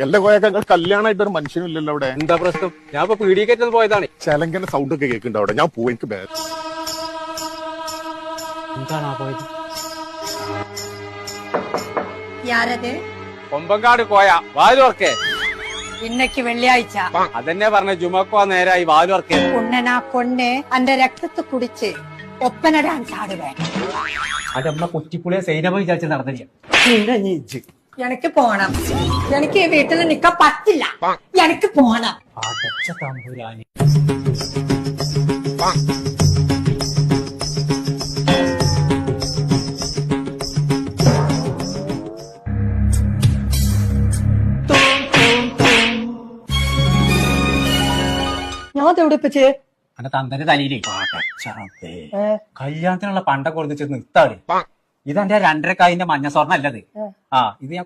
എല്ലാ കോയക്ക കല്യാണമായിട്ട് ഒരു മനുഷ്യനില്ലല്ലോ അവിടെ. എന്താ പ്രശ്നം? ഞാൻ ഇപ്പൊ പീഡിയേറ്റ് പോയതാണ്. ചെലങ്കന്റെ സൗണ്ട് ഒക്കെ കേൾക്കുന്നുണ്ട് അവിടെ. ഞാൻ പോവും, എനിക്ക് ബാഗ്. എന്താണ് പോയത്? യാരത്? കൊമ്പങ്കാട് കോയ വാലുവർക്കേ. ഇന്നക്ക് വെള്ളിയാഴ്ച അതെന്നെ പറഞ്ഞ ജുമക്കോ നേരായി വാലുവർക്കേ. ഉണ്ണനാ കൊണ്ണ് അന്റെ രക്തത്ത് കുടിച്ച് ഒപ്പന ഡാൻസ് ആടുവേ. അത് നമ്മളെ കുറ്റിപ്പുളിയെ സൈനമ വിചാരിച്ച് നടന്നില്ല. എനിക്ക് പോണം. എനിക്ക് ഈ വീട്ടിൽ നിക്കാൻ പറ്റില്ല. എനിക്ക് പോണം. അടച്ച തമ്പുരാനി. ഞാൻ തെവിടിപ്പിച്ച് അന്റെ തന്തന്റെ തലയിലേ കല്യാണത്തിനുള്ള പണ്ടൊക്കെ കൊടുത്തിട്ട് നിർത്താട്. ഇതെന്റെ 2.5 കായിന്റെ മഞ്ഞ സ്വർണ്ണ അല്ലത്. ഇത് ഞാൻ